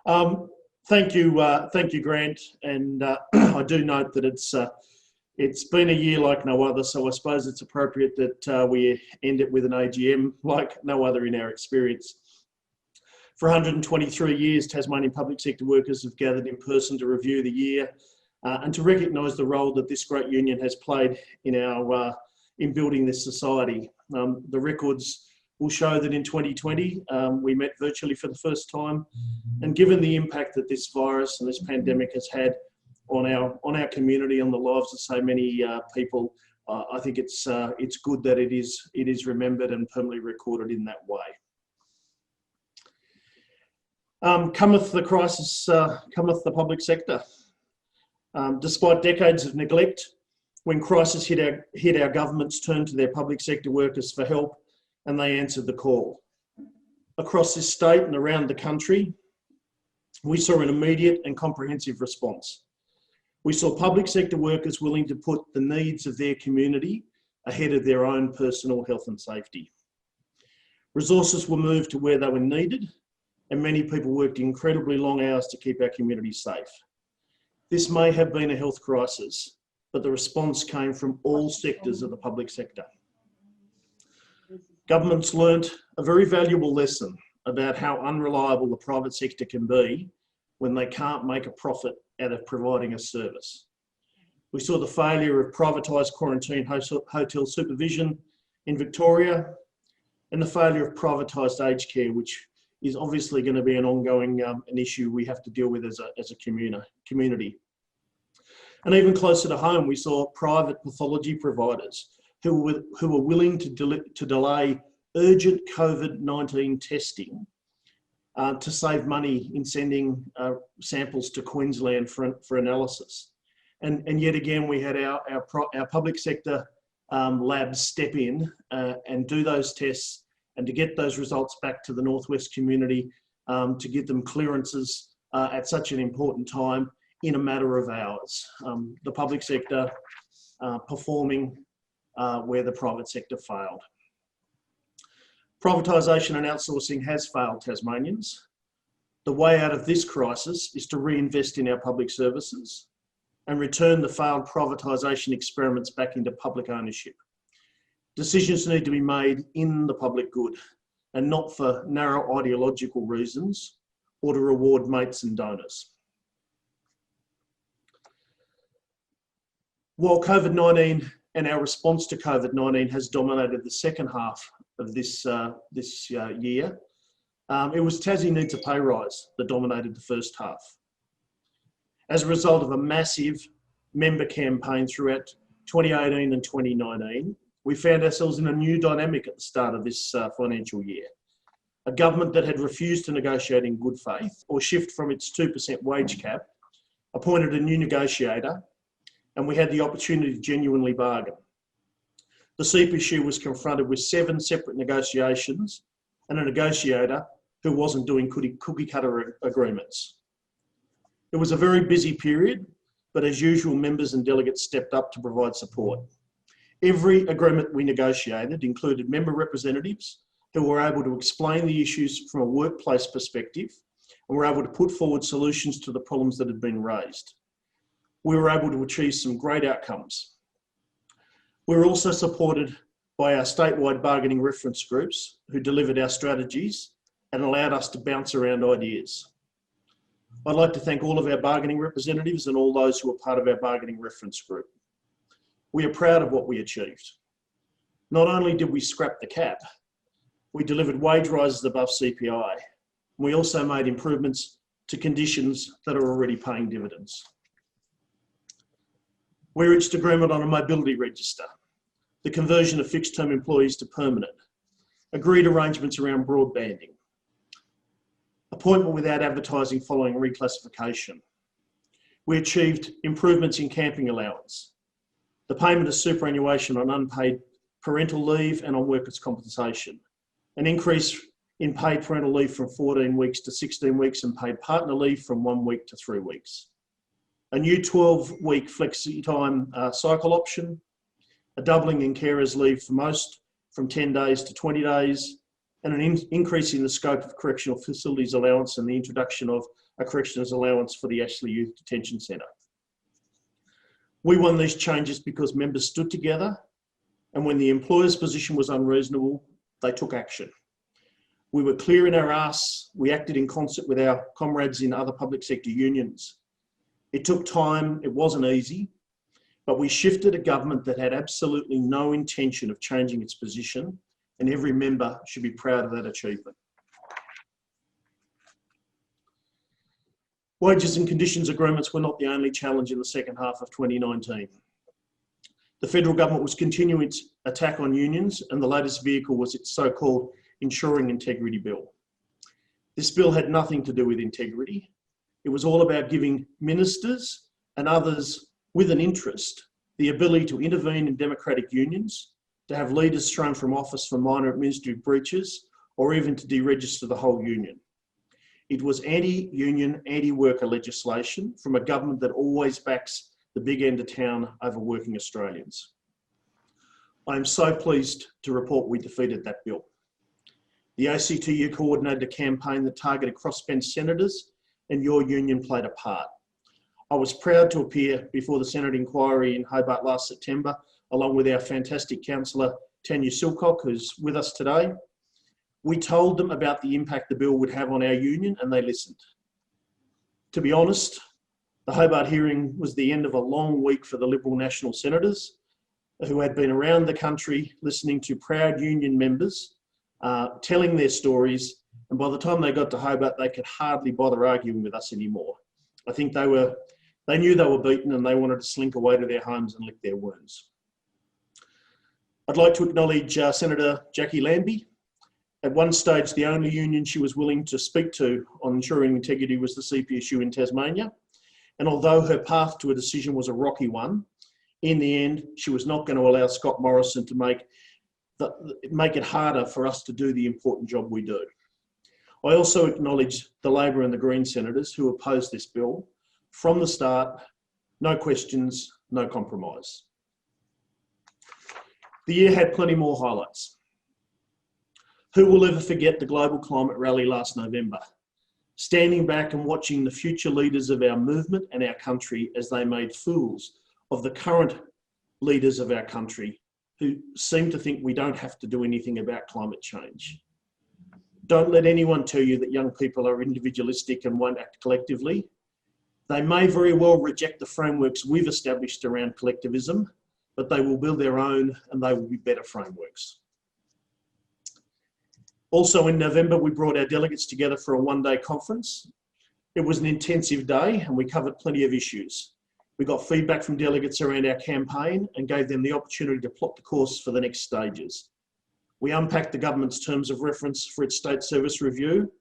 Thank you, Grant. And I do note that it's been a year like no other, so I suppose it's appropriate that we end it with an AGM like no other in our experience. For 123 years, Tasmanian public sector workers have gathered in person to review the year and to recognise the role that this great union has played in building this society. The records will show that in 2020 we met virtually for the first time, and given the impact that this virus and this pandemic has had on our community, on the lives of so many people, I think it's good that it is remembered and permanently recorded in that way. Cometh the crisis, cometh the public sector. Despite decades of neglect, when crisis hit our governments turned to their public sector workers for help, and they answered the call. Across this state and around the country, we saw an immediate and comprehensive response. We saw public sector workers willing to put the needs of their community ahead of their own personal health and safety. Resources were moved to where they were needed, and many people worked incredibly long hours to keep our community safe. This may have been a health crisis, but the response came from all sectors of the public sector. Governments learnt a very valuable lesson about how unreliable the private sector can be when they can't make a profit out of providing a service. We saw the failure of privatised quarantine hotel supervision in Victoria, and the failure of privatised aged care, which is obviously going to be an ongoing an issue we have to deal with as a community. And even closer to home, we saw private pathology providers who were willing to delay urgent COVID-19 testing to save money in sending samples to Queensland for analysis. And yet again, we had our public sector labs step in and do those tests and to get those results back to the Northwest community, to give them clearances at such an important time in a matter of hours. The public sector performing where the private sector failed. Privatisation and outsourcing has failed Tasmanians. The way out of this crisis is to reinvest in our public services and return the failed privatisation experiments back into public ownership. Decisions need to be made in the public good and not for narrow ideological reasons or to reward mates and donors. While COVID-19 and our response to COVID-19 has dominated the second half of this year, it was Tassie needs a pay rise that dominated the first half. As a result of a massive member campaign throughout 2018 and 2019, we found ourselves in a new dynamic at the start of this financial year. A government that had refused to negotiate in good faith or shift from its 2% wage cap appointed a new negotiator, and we had the opportunity to genuinely bargain. The CPSU was confronted with 7 separate negotiations and a negotiator who wasn't doing cookie cutter agreements. It was a very busy period, but as usual, members and delegates stepped up to provide support. Every agreement we negotiated included member representatives who were able to explain the issues from a workplace perspective and were able to put forward solutions to the problems that had been raised. We were able to achieve some great outcomes. We were also supported by our statewide bargaining reference groups who delivered our strategies and allowed us to bounce around ideas. I'd like to thank all of our bargaining representatives and all those who were part of our bargaining reference group. We are proud of what we achieved. Not only did we scrap the cap, we delivered wage rises above CPI. We also made improvements to conditions that are already paying dividends. We reached agreement on a mobility register, the conversion of fixed-term employees to permanent, agreed arrangements around broadbanding, appointment without advertising following reclassification. We achieved improvements in camping allowance, the payment of superannuation on unpaid parental leave and on workers' compensation, an increase in paid parental leave from 14 weeks to 16 weeks and paid partner leave from 1 week to 3 weeks, a new 12-week flexi-time cycle option, a doubling in carers leave for most from 10 days to 20 days, and an increase in the scope of correctional facilities allowance and the introduction of a corrections allowance for the Ashley Youth Detention Centre. We won these changes because members stood together, and when the employer's position was unreasonable, they took action. We were clear in our ask. We acted in concert with our comrades in other public sector unions. It took time, it wasn't easy, but we shifted a government that had absolutely no intention of changing its position, and every member should be proud of that achievement. Wages and conditions agreements were not the only challenge in the second half of 2019. The federal government was continuing its attack on unions, and the latest vehicle was its so-called Ensuring Integrity Bill. This bill had nothing to do with integrity. It was all about giving ministers and others with an interest the ability to intervene in democratic unions, to have leaders thrown from office for minor administrative breaches, or even to deregister the whole union. It was anti-union, anti-worker legislation from a government that always backs the big end of town over working Australians. I am so pleased to report we defeated that bill. The ACTU coordinated a campaign that targeted crossbench senators, and your union played a part. I was proud to appear before the Senate inquiry in Hobart last September, along with our fantastic councillor, Tanya Silcock, who's with us today. We told them about the impact the bill would have on our union, and they listened. To be honest, the Hobart hearing was the end of a long week for the Liberal National Senators, who had been around the country listening to proud union members, telling their stories, and by the time they got to Hobart, they could hardly bother arguing with us anymore. I think they knew they were beaten, and they wanted to slink away to their homes and lick their wounds. I'd like to acknowledge Senator Jackie Lambie. At one stage, the only union she was willing to speak to on ensuring integrity was the CPSU in Tasmania. And although her path to a decision was a rocky one, in the end, she was not going to allow Scott Morrison to make it harder for us to do the important job we do. I also acknowledge the Labor and the Green senators who opposed this bill from the start. No questions, no compromise. The year had plenty more highlights. Who will ever forget the global climate rally last November? Standing back and watching the future leaders of our movement and our country as they made fools of the current leaders of our country who seem to think we don't have to do anything about climate change. Don't let anyone tell you that young people are individualistic and won't act collectively. They may very well reject the frameworks we've established around collectivism, but they will build their own, and they will be better frameworks. Also in November, we brought our delegates together for a one-day conference. It was an intensive day, and we covered plenty of issues. We got feedback from delegates around our campaign and gave them the opportunity to plot the course for the next stages. We unpacked the government's terms of reference for its state service review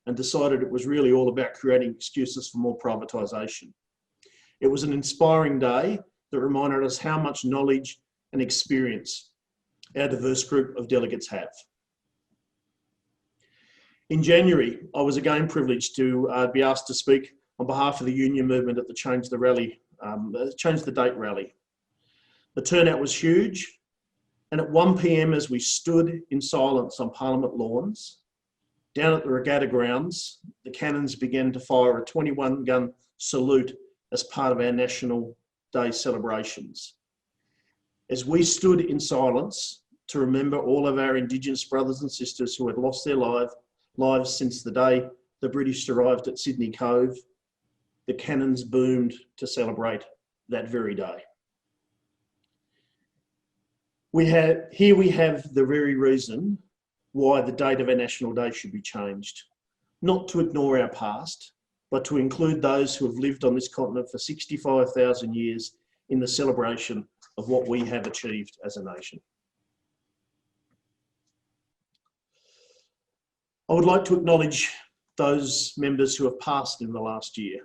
and decided it was really all about creating excuses for more privatisation. It was an inspiring day that reminded us how much knowledge and experience our diverse group of delegates have. In January, I was again privileged to be asked to speak on behalf of the union movement at the Change the Date rally. The turnout was huge, and at 1 p.m, as we stood in silence on Parliament lawns, down at the regatta grounds, the cannons began to fire a 21-gun salute as part of our National Day celebrations. As we stood in silence to remember all of our Indigenous brothers and sisters who had lost their lives since the day the British arrived at Sydney Cove, the cannons boomed to celebrate that very day. Here we have the very reason why the date of our National Day should be changed. Not to ignore our past, but to include those who have lived on this continent for 65,000 years in the celebration of what we have achieved as a nation. I would like to acknowledge those members who have passed in the last year.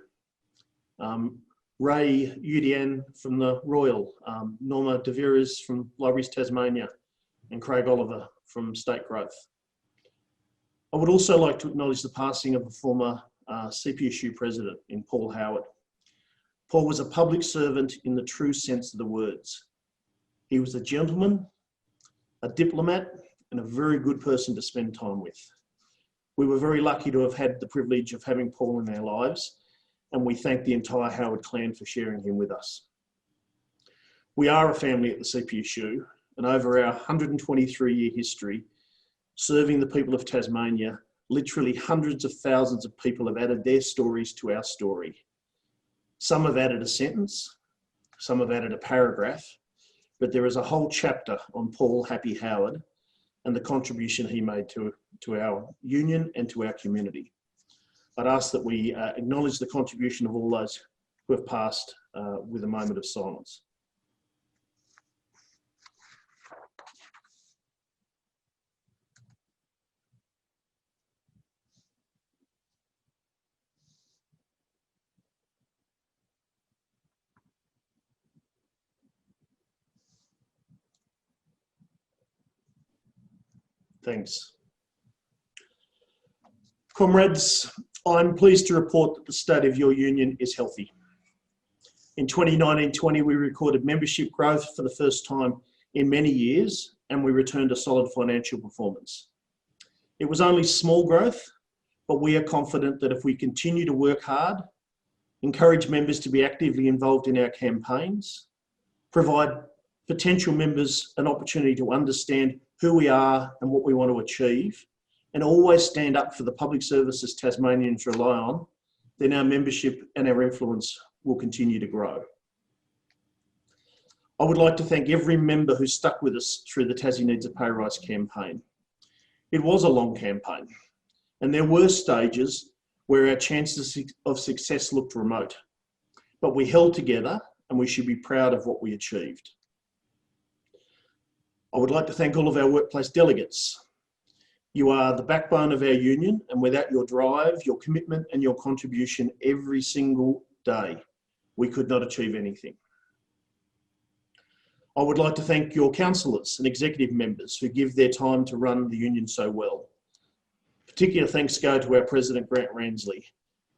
Ray Udian from the Royal, Norma De Veras from Libraries Tasmania, and Craig Oliver from State Growth. I would also like to acknowledge the passing of a former CPSU president in Paul Howard. Paul was a public servant in the true sense of the words. He was a gentleman, a diplomat, and a very good person to spend time with. We were very lucky to have had the privilege of having Paul in our lives, and we thank the entire Howard clan for sharing him with us. We are a family at the CPSU, and over our 123-year history, serving the people of Tasmania, literally hundreds of thousands of people have added their stories to our story. Some have added a sentence, some have added a paragraph, but there is a whole chapter on Paul Happy Howard and the contribution he made to our union and to our community. I'd ask that we acknowledge the contribution of all those who have passed with a moment of silence. Thanks. Comrades, I'm pleased to report that the state of your union is healthy. In 2019-20, we recorded membership growth for the first time in many years, and we returned a solid financial performance. It was only small growth, but we are confident that if we continue to work hard, encourage members to be actively involved in our campaigns, provide potential members an opportunity to understand who we are and what we want to achieve, and always stand up for the public services Tasmanians rely on, then our membership and our influence will continue to grow. I would like to thank every member who stuck with us through the Tassie Needs a Pay Rise campaign. It was a long campaign, and there were stages where our chances of success looked remote, but we held together and we should be proud of what we achieved. I would like to thank all of our workplace delegates. You are the backbone of our union, and without your drive, your commitment and your contribution every single day, we could not achieve anything. I would like to thank your councillors and executive members who give their time to run the union so well. Particular thanks go to our President, Grant Ransley.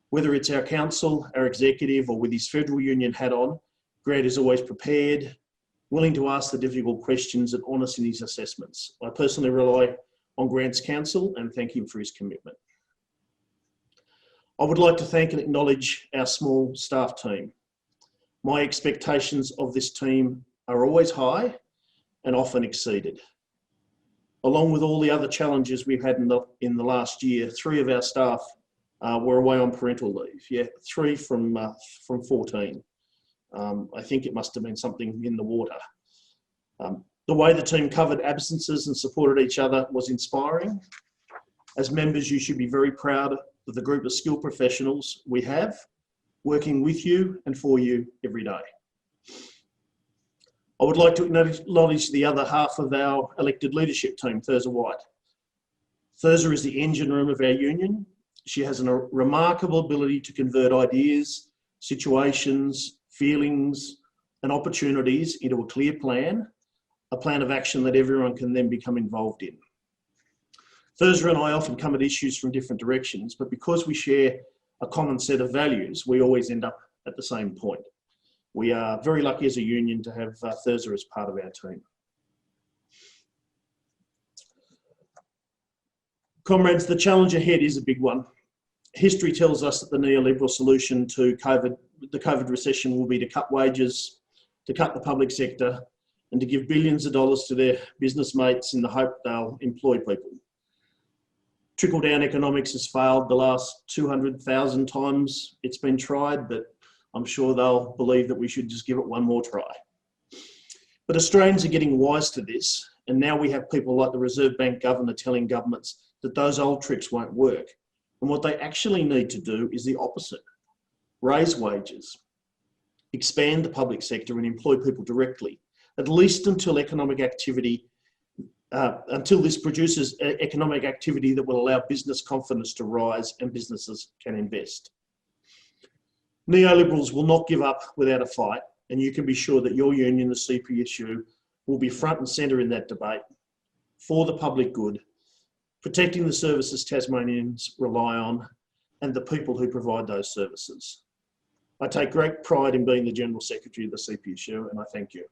Whether it's our council, our executive, or with his federal union hat on, Grant is always prepared, willing to ask the difficult questions and honest in his assessments. I personally rely on Grant's counsel and thank him for his commitment. I would like to thank and acknowledge our small staff team. My expectations of this team are always high and often exceeded. Along with all the other challenges we've had in the last year, 3 of our staff were away on parental leave. Yeah, 3 from 14. I think it must have been something in the water. The way the team covered absences and supported each other was inspiring. As members, you should be very proud of the group of skilled professionals we have working with you and for you every day. I would like to acknowledge the other half of our elected leadership team, Thurza White. Thurza is the engine room of our union. She has a remarkable ability to convert ideas, situations, feelings, and opportunities into a clear plan, a plan of action that everyone can then become involved in. Thurza and I often come at issues from different directions, but because we share a common set of values, we always end up at the same point. We are very lucky as a union to have Thurza as part of our team. Comrades, the challenge ahead is a big one. History tells us that the neoliberal solution to the COVID recession will be to cut wages, to cut the public sector, and to give billions of dollars to their business mates in the hope they'll employ people. Trickle-down economics has failed the last 200,000 times it's been tried, but I'm sure they'll believe that we should just give it one more try. But Australians are getting wise to this, and now we have people like the Reserve Bank Governor telling governments that those old tricks won't work. And what they actually need to do is the opposite. Raise wages, expand the public sector and employ people directly, at least until economic activity, until this produces economic activity that will allow business confidence to rise and businesses can invest. Neoliberals will not give up without a fight, and you can be sure that your union, the CPSU, will be front and centre in that debate for the public good, protecting the services Tasmanians rely on and the people who provide those services. I take great pride in being the General Secretary of the CPSU, and I thank you.